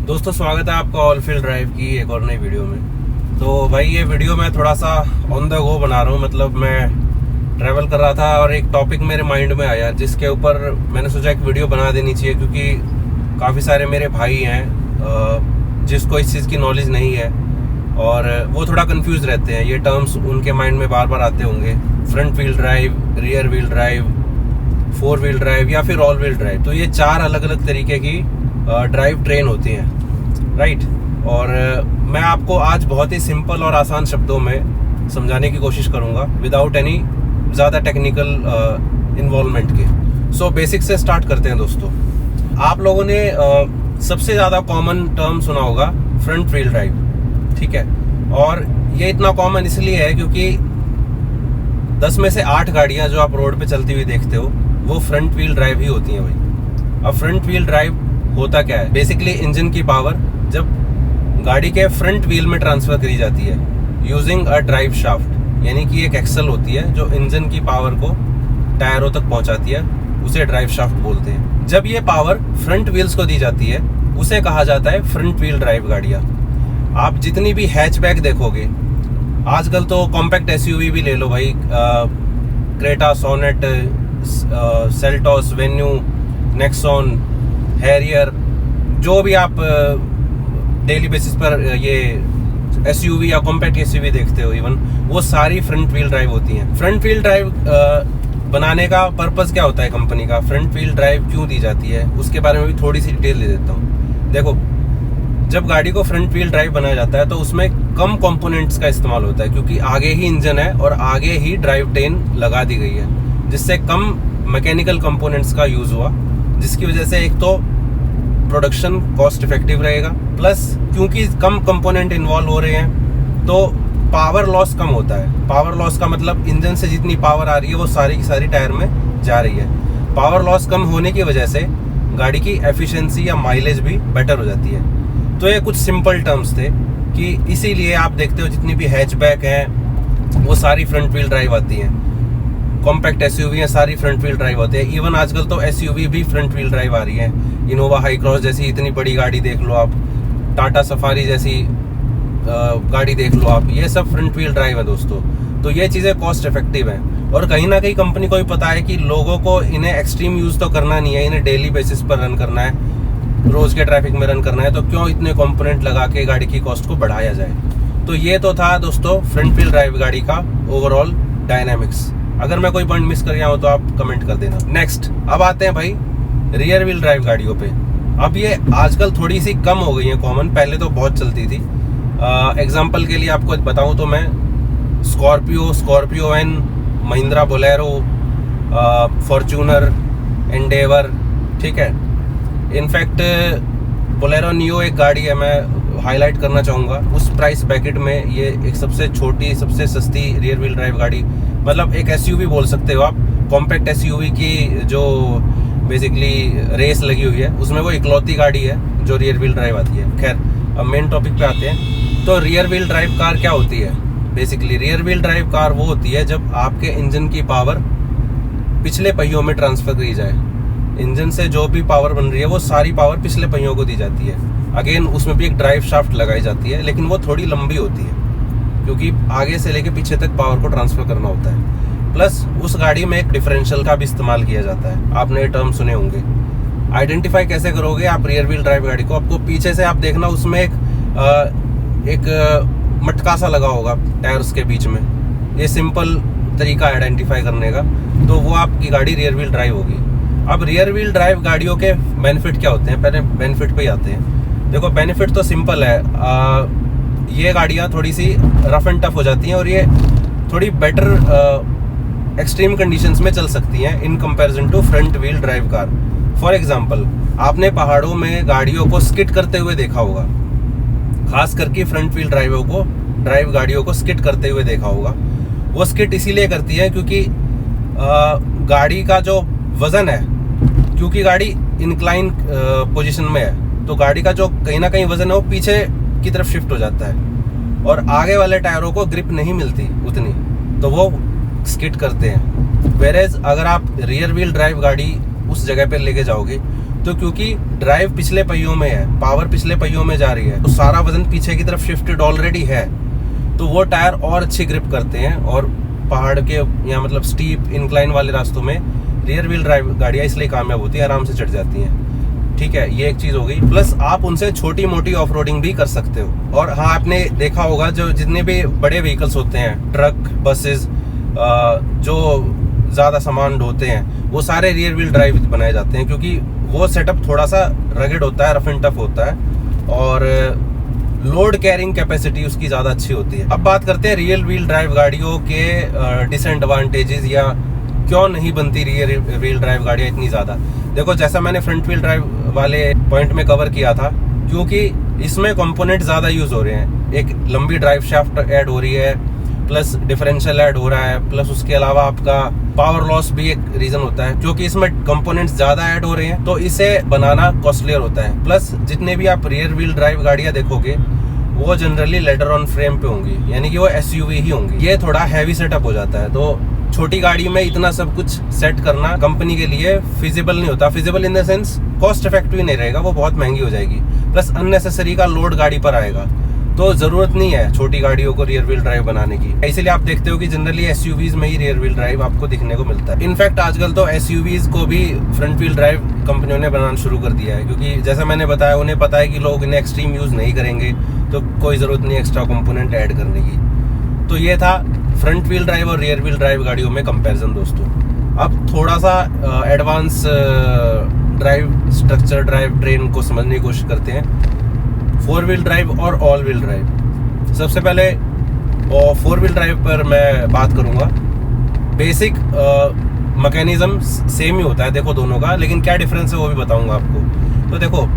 दोस्तों स्वागत है आपका ऑल फील्ड ड्राइव की एक और नई वीडियो में। तो भाई ये वीडियो मैं थोड़ा सा ऑन द गो बना रहा हूँ। मतलब मैं ट्रैवल कर रहा था और एक टॉपिक मेरे माइंड में आया जिसके ऊपर मैंने सोचा एक वीडियो बना देनी चाहिए, क्योंकि काफ़ी सारे मेरे भाई हैं जिसको इस चीज़ की नॉलेज नहीं है और वो थोड़ा कंफ्यूज रहते हैं। ये टर्म्स उनके माइंड में बार बार आते होंगे, front wheel drive, rear wheel drive, four wheel drive या फिर ऑल व्हील ड्राइव। तो ये चार अलग अलग तरीके की ड्राइव ट्रेन होती हैं, राइट। और मैं आपको आज बहुत ही सिंपल और आसान शब्दों में समझाने की कोशिश करूंगा विदाउट एनी ज़्यादा टेक्निकल इन्वॉल्वमेंट के। सो बेसिक से स्टार्ट करते हैं दोस्तों। आप लोगों ने सबसे ज़्यादा कॉमन टर्म सुना होगा फ्रंट व्हील ड्राइव, ठीक है। और ये इतना कॉमन इसलिए है क्योंकि 10 में से 8 गाड़ियाँ जो आप रोड पे चलती हुई देखते हो वो फ्रंट व्हील ड्राइव ही होती हैं भाई। अब फ्रंट व्हील ड्राइव होता क्या है? बेसिकली इंजन की पावर जब गाड़ी के फ्रंट व्हील में ट्रांसफर करी जाती है यूजिंग अ ड्राइव शाफ्ट, यानी कि एक एक्सल होती है जो इंजन की पावर को टायरों तक पहुंचाती है, उसे ड्राइव शाफ्ट बोलते हैं। जब ये पावर फ्रंट व्हील्स को दी जाती है उसे कहा जाता है फ्रंट व्हील ड्राइव गाड़ियाँ। आप जितनी भी हैचबैक देखोगे, आजकल तो कॉम्पैक्ट एसयूवी भी ले लो भाई, Creta, Sonet, Seltos, Venue, Nexon, Harrier, जो भी आप डेली बेसिस पर ये एसयूवी या कॉम्पैक्ट एसयूवी देखते हो इवन, वो सारी फ्रंट व्हील ड्राइव होती हैं। फ्रंट व्हील ड्राइव बनाने का पर्पस क्या होता है कंपनी का? फ्रंट व्हील ड्राइव क्यों दी जाती है उसके बारे में भी थोड़ी सी डिटेल दे देता हूँ। देखो, जब गाड़ी को फ्रंट व्हील ड्राइव बनाया जाता है तो उसमें कम कंपोनेंट्स का इस्तेमाल होता है, क्योंकि आगे ही इंजन है और आगे ही ड्राइव ट्रेन लगा दी गई है, जिससे कम मैकेनिकल कंपोनेंट्स का यूज हुआ, जिसकी वजह से एक तो प्रोडक्शन कॉस्ट इफेक्टिव रहेगा, प्लस क्योंकि कम कंपोनेंट इन्वॉल्व हो रहे हैं तो पावर लॉस कम होता है। पावर लॉस का मतलब इंजन से जितनी पावर आ रही है वो सारी की सारी टायर में जा रही है। पावर लॉस कम होने की वजह से गाड़ी की एफिशिएंसी या माइलेज भी बेटर हो जाती है। तो ये कुछ सिंपल टर्म्स थे कि इसीलिए आप देखते हो जितनी भी हैचबैक हैं वो सारी फ्रंट व्हील ड्राइव आती हैं, कॉम्पैक्ट एसयूवी हैं सारी फ्रंट व्हील ड्राइव होते हैं। इवन आजकल तो एसयूवी भी फ्रंट व्हील ड्राइव आ रही है। इनोवा हाई क्रॉस जैसी इतनी बड़ी गाड़ी देख लो आप, टाटा सफारी जैसी गाड़ी देख लो आप, ये सब फ्रंट व्हील ड्राइव है दोस्तों। तो ये चीज़ें कॉस्ट इफेक्टिव हैं और कहीं ना कहीं कंपनी को भी पता है कि लोगों को इन्हें एक्सट्रीम यूज़ तो करना नहीं है, इन्हें डेली बेसिस पर रन करना है, रोज़ के ट्रैफिक में रन करना है, तो क्यों इतने कंपोनेंट लगा के गाड़ी की कॉस्ट को बढ़ाया जाए। तो ये तो था दोस्तों फ्रंट व्हील ड्राइव गाड़ी का ओवरऑल डायनामिक्स। अगर मैं कोई पॉइंट मिस कर गया हूँ तो आप कमेंट कर देना। नेक्स्ट, अब आते हैं भाई रियर व्हील ड्राइव गाड़ियों पे। अब ये आजकल थोड़ी सी कम हो गई है कॉमन, पहले तो बहुत चलती थी। एग्जांपल के लिए आपको बताऊं तो मैं Scorpio N, Mahindra Bolero, Fortuner, Endeavour, ठीक है। इनफैक्ट बोलेरो नियो एक गाड़ी है, मैं हाईलाइट करना चाहूँगा। उस प्राइस ब्रैकेट में ये एक सबसे छोटी, सबसे सस्ती रियर व्हील ड्राइव गाड़ी, मतलब एक एसयूवी बोल सकते हो आप। कॉम्पैक्ट एसयूवी की जो बेसिकली रेस लगी हुई है उसमें वो इकलौती गाड़ी है जो रियर व्हील ड्राइव आती है। खैर, अब मेन टॉपिक पे आते हैं। तो रियर व्हील ड्राइव कार क्या होती है? Basically rear wheel drive car वो होती है जब आपके इंजन की पावर पिछले पहियों में ट्रांसफर करी जाए। इंजन से जो भी पावर बन रही है वो सारी पावर पिछले पहियों को दी जाती है। अगेन उसमें भी एक ड्राइव शाफ्ट लगाई जाती है, लेकिन वो थोड़ी लंबी होती है क्योंकि आगे से लेके पीछे तक पावर को ट्रांसफर करना होता है। प्लस उस गाड़ी में एक डिफरेंशियल का भी इस्तेमाल किया जाता है। आपने ये टर्म सुने होंगे। आइडेंटिफाई कैसे करोगे आप रियर व्हील ड्राइव गाड़ी को? आपको पीछे से आप देखना, उसमें एक मटका सा लगा होगा टायर्स के बीच में। ये सिंपल तरीका आइडेंटिफाई करने का, तो वो आपकी गाड़ी रियर व्हील ड्राइव होगी। अब रियर व्हील ड्राइव गाड़ियों के बेनिफिट क्या होते हैं? पहले बेनिफिट पे ही आते हैं। देखो, बेनिफिट तो सिंपल है। ये गाड़ियाँ थोड़ी सी रफ एंड टफ हो जाती हैं और ये थोड़ी बेटर एक्सट्रीम कंडीशंस में चल सकती हैं in comparison to front wheel drive car. For example, आपने पहाड़ों में गाड़ियों को स्किड करते हुए देखा होगा, खास करके फ्रंट व्हील ड्राइव गाड़ियों को स्किड करते हुए देखा होगा। वो स्किड इसीलिए करती है क्योंकि गाड़ी का जो वजन है, क्योंकि गाड़ी इंक्लाइन पोजीशन में है, तो गाड़ी का जो कहीं ना कहीं वजन है वो पीछे की तरफ शिफ्ट हो जाता है और आगे वाले टायरों को ग्रिप नहीं मिलती उतनी, तो वो स्किड करते हैं। वेरेज अगर आप रियर व्हील ड्राइव गाड़ी उस जगह पे लेके जाओगे तो क्योंकि ड्राइव पिछले पहियों में है, पावर पिछले पहियों में जा रही है, तो सारा वजन पीछे की तरफ शिफ्टेड ऑलरेडी है, तो वो टायर और अच्छी ग्रिप करते हैं। और पहाड़ के या मतलब स्टीप इंक्लाइन वाले रास्तों में रियर व्हील ड्राइव गाड़ियाँ इसलिए कामयाब होती है, आराम से चढ़ जाती हैं। ठीक है, ये एक चीज हो गई। प्लस आप उनसे छोटी मोटी ऑफ रोडिंग भी कर सकते हो। और हाँ, आपने देखा होगा जो जितने भी बड़े व्हीकल्स होते हैं, ट्रक, बसेस, जो ज्यादा सामान ढोते हैं, वो सारे रियर व्हील ड्राइव बनाए जाते हैं, क्योंकि वो सेटअप थोड़ा सा रगेड होता है, रफ एंड टफ होता है, और लोड कैरिंग कैपेसिटी उसकी ज्यादा अच्छी होती है। अब बात करते हैं रियर व्हील ड्राइव गाड़ियों के डिसएडवांटेजेस, या क्यों नहीं बनती रियर व्हील ड्राइव गाड़ियाँ इतनी ज्यादा। देखो, जैसा मैंने फ्रंट व्हील ड्राइव वाले पॉइंट में कवर किया था, क्योंकि इसमें कंपोनेंट ज्यादा यूज हो रहे हैं। एक लंबी ड्राइव शाफ्ट ऐड हो रही है, प्लस डिफरेंशियल ऐड हो रहा है, प्लस उसके अलावा आपका पावर लॉस भी एक रीजन होता है, क्योंकि इसमें कंपोनेंट्स ज्यादा ऐड हो रहे हैं, तो इसे बनाना कॉस्टलियर होता है। प्लस जितने भी आप रियर व्हील ड्राइव गाड़ियां देखोगे, वो जनरली लेडर ऑन फ्रेम पे होंगी, यानी कि वो एसयूवी ही होंगी। ये थोड़ा हैवी सेटअप हो जाता है, तो छोटी गाड़ी में इतना सब कुछ सेट करना कंपनी के लिए फिजिबल नहीं होता। Feasible in the sense cost effective नहीं रहेगा, वो बहुत महंगी हो जाएगी, प्लस अननेसेसरी का लोड गाड़ी पर आएगा, तो जरूरत नहीं है छोटी गाड़ियों को रियर व्हील ड्राइव बनाने की। इसलिए आप देखते हो कि जनरली एसयूवीज में ही रियर व्हील ड्राइव आपको दिखने को मिलता है। इनफैक्ट आजकल तो एसयूवीज को भी फ्रंट व्हील ड्राइव कंपनियों ने बनाना शुरू कर दिया है, क्योंकि जैसा मैंने बताया, उन्हें पता है कि लोग इन्हें एक्सट्रीम यूज नहीं करेंगे, तो कोई जरूरत नहीं एक्स्ट्रा कंपोनेंट ऐड करने की। तो ये था फ्रंट व्हील ड्राइव और रियर व्हील ड्राइव गाड़ियों में कंपैरिजन दोस्तों। अब थोड़ा सा advance drive structure, drive train को समझने की कोशिश करते हैं। 4 व्हील ड्राइव और ऑल व्हील ड्राइव। सबसे पहले 4 व्हील ड्राइव पर मैं बात करूंगा। बेसिक मैकेनिज्म सेम ही होता है देखो दोनों का, लेकिन क्या डिफरेंस है वो भी बताऊंगा आपको। तो देखो,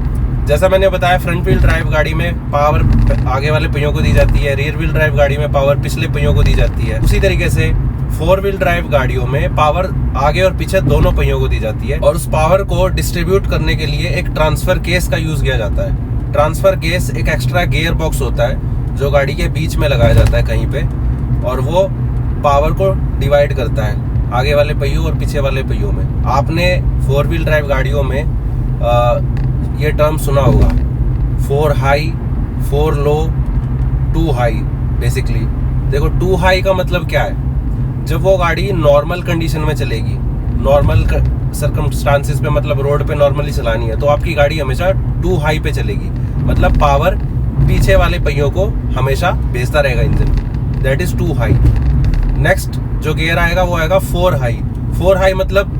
जैसा मैंने बताया, फ्रंट व्हील ड्राइव गाड़ी में पावर आगे वाले पहियों को दी जाती है, रियर व्हील ड्राइव गाड़ी में पावर पिछले पहियों को दी जाती है। उसी तरीके से 4 व्हील ड्राइव गाड़ियों में पावर आगे और पीछे दोनों पहियों को दी जाती है, और उस पावर को डिस्ट्रीब्यूट करने के लिए एक ट्रांसफर केस का यूज किया जाता है। ट्रांसफर केस एक एक्स्ट्रा गियर बॉक्स होता है जो गाड़ी के बीच में लगाया जाता है कहीं पे, और वो पावर को डिवाइड करता है आगे वाले पहियों और पीछे वाले पहियों में। आपने 4 व्हील ड्राइव गाड़ियों में ये टर्म सुना होगा, 4 हाई, 4 लो, 2 हाई। बेसिकली देखो, 2 हाई का मतलब क्या है? जब वो गाड़ी नॉर्मल कंडीशन में चलेगी, नॉर्मल सर्कमस्टांसेस पे, मतलब रोड पे नॉर्मली चलानी है, तो आपकी गाड़ी हमेशा 2 हाई पे चलेगी, मतलब पावर पीछे वाले पहियों को हमेशा भेजता रहेगा engine, that is 2 high. Next जो गियर आएगा वो आएगा 4 हाई। 4 हाई मतलब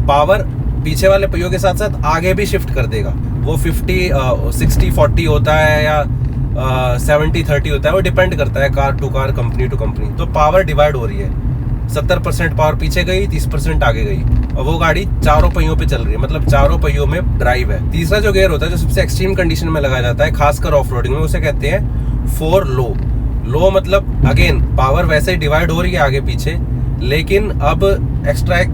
पावर पीछे वाले पहियों के साथ साथ आगे भी शिफ्ट कर देगा। वो 60-40 होता है या 70-30 होता है, वो डिपेंड करता है car to car, company to company. तो पावर डिवाइड हो रही है, 70% पावर पीछे गई, 30% आगे गई, और वो गाड़ी चारों पहियों पे चल रही है, मतलब चारों पहियों में ड्राइव है। तीसरा जो गियर होता है, जो सबसे एक्सट्रीम कंडीशन में लगाया जाता है, खासकर ऑफ रोडिंग में, उसे कहते हैं 4 लो। लो मतलब अगेन पावर वैसे ही डिवाइड हो रही है आगे पीछे, लेकिन अब एक्स्ट्रा एक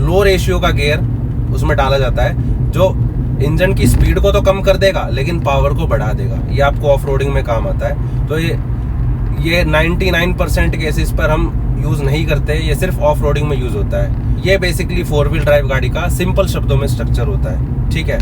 लो रेशियो का गियर उसमें डाला जाता है, जो इंजन की स्पीड को तो कम कर देगा लेकिन पावर को बढ़ा देगा। ये आपको ऑफ रोडिंग में काम आता है। तो ये 99% केसेस पर हम यूज नहीं करते, ये सिर्फ ऑफ रोडिंग में यूज होता है। ये बेसिकली 4 व्हील ड्राइव गाड़ी का सिंपल शब्दों में स्ट्रक्चर होता है। ठीक है,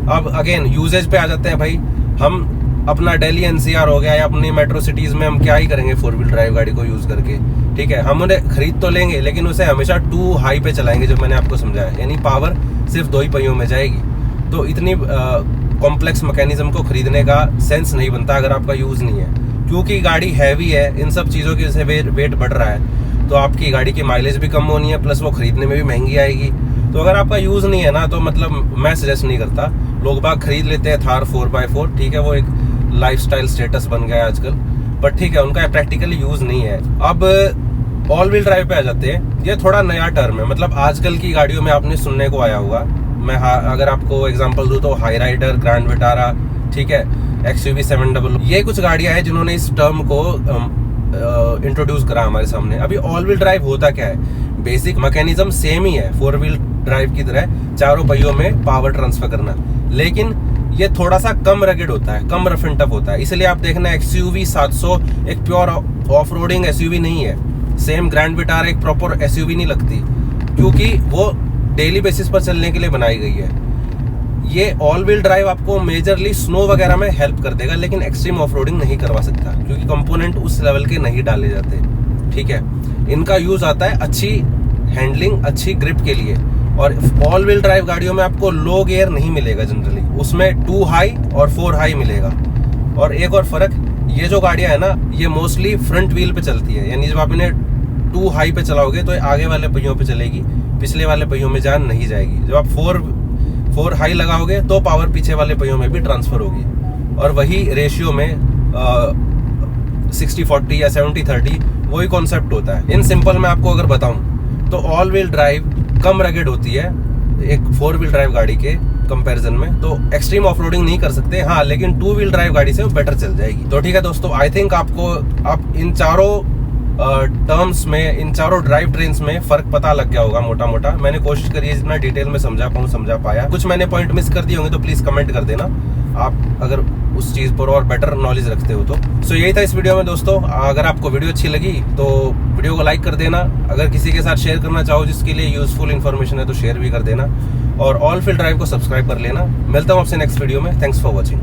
अब अगेन यूजेज पे आ जाते हैं भाई। हम अपना दिल्ली एनसीआर हो गया या अपनी मेट्रो सिटीज में हम क्या ही करेंगे 4 व्हील ड्राइव गाड़ी को यूज करके। ठीक है, हम उन्हें खरीद तो लेंगे लेकिन उसे हमेशा 2 हाई पे चलाएंगे, जो मैंने आपको समझाया, यानी पावर सिर्फ 2 ही पहियों में जाएगी। तो इतनी कॉम्प्लेक्स मैकेनिज्म को खरीदने का सेंस नहीं बनता अगर आपका यूज नहीं है, क्योंकि गाड़ी हैवी है, इन सब चीज़ों की वजह से वेट बढ़ रहा है, तो आपकी गाड़ी की माइलेज भी कम होनी है, प्लस वो खरीदने में भी महंगी आएगी। तो अगर आपका यूज नहीं है ना, तो मतलब मैं सजेस्ट नहीं करता। लोग बाग खरीद लेते हैं थार 4x4, ठीक है, वो एक लाइफस्टाइल स्टेटस बन गया है आजकल, बट ठीक है, उनका प्रैक्टिकली यूज नहीं है। अब ऑल व्हील ड्राइव पे आ जाते हैं। ये थोड़ा नया टर्म है, मतलब आजकल की गाड़ियों में आपने सुनने को आया होगा। मैं अगर आपको एग्जांपल दूं तो हाई राइडर, ग्रैंड विटारा, ठीक है, XUV 700, ये कुछ गाड़ियां हैं जिन्होंने इस टर्म को इंट्रोड्यूस करा हमारे सामने। अभी ऑल व्हील ड्राइव होता क्या है? बेसिक मैकेनिज्म सेम ही है 4 व्हील ड्राइव की तरह, चारों पहियों में पावर ट्रांसफर करना, लेकिन ये थोड़ा सा कम रगेड होता है, कम रफ एंड टफ होता है। इसलिए आप देखना XUV 700 एक प्योर ऑफ रोडिंग SUV नहीं है। सेम ग्रैंड विटारा एक प्रॉपर SUV नहीं लगती, क्योंकि वो डेली बेसिस पर चलने के लिए बनाई गई है। ये ऑल व्हील ड्राइव आपको मेजरली स्नो वगैरह में हेल्प कर देगा, लेकिन एक्सट्रीम ऑफ रोडिंग नहीं करवा सकता क्योंकि कंपोनेंट उस लेवल के नहीं डाले जाते। ठीक है, इनका यूज आता है अच्छी हैंडलिंग, अच्छी ग्रिप के लिए। और ऑल व्हील ड्राइव गाड़ियों में आपको लो गियर नहीं मिलेगा जनरली, उसमें 2 हाई और 4 हाई मिलेगा। और एक और फर्क, ये जो गाड़ियां है ना, ये मोस्टली फ्रंट व्हील पे चलती है, यानी जब आप इन्हें 2 हाई पे चलाओगे तो आगे वाले पहियों पे चलेगी, पिछले वाले पहियों में जान नहीं जाएगी। जब आप 4 हाई लगाओगे तो पावर पीछे वाले पहियों में भी ट्रांसफर होगी। और वही रेशियो में 60-40 या 70-30 वही कॉन्सेप्ट होता है। इन सिंपल मैं आपको अगर बताऊं तो ऑल व्हील ड्राइव कम रगेड होती है एक 4 व्हील ड्राइव गाड़ी के कंपैरिजन में, तो एक्सट्रीम ऑफ रोडिंग नहीं कर सकते हाँ, लेकिन 2 व्हील ड्राइव गाड़ी से वो बेटर चल जाएगी। तो ठीक है दोस्तों, आई थिंक आपको आप इन चारों टर्म्स में, इन चारों ड्राइव ट्रेन्स में फर्क पता लग गया होगा मोटा मोटा। मैंने कोशिश करी है जितना डिटेल में समझा पाया। कुछ मैंने पॉइंट मिस कर दिए होंगे तो प्लीज कमेंट कर देना आप अगर उस चीज पर और बेटर नॉलेज रखते हो तो। सो यही था इस वीडियो में दोस्तों। अगर आपको वीडियो अच्छी लगी तो वीडियो को लाइक कर देना। अगर किसी के साथ शेयर करना चाहो जिसके लिए यूजफुल इन्फॉर्मेशन है तो शेयर भी कर देना। और ऑल व्हील ड्राइव को सब्सक्राइब कर लेना। मिलता हूँ आपसे नेक्स्ट वीडियो में। Thanks for watching.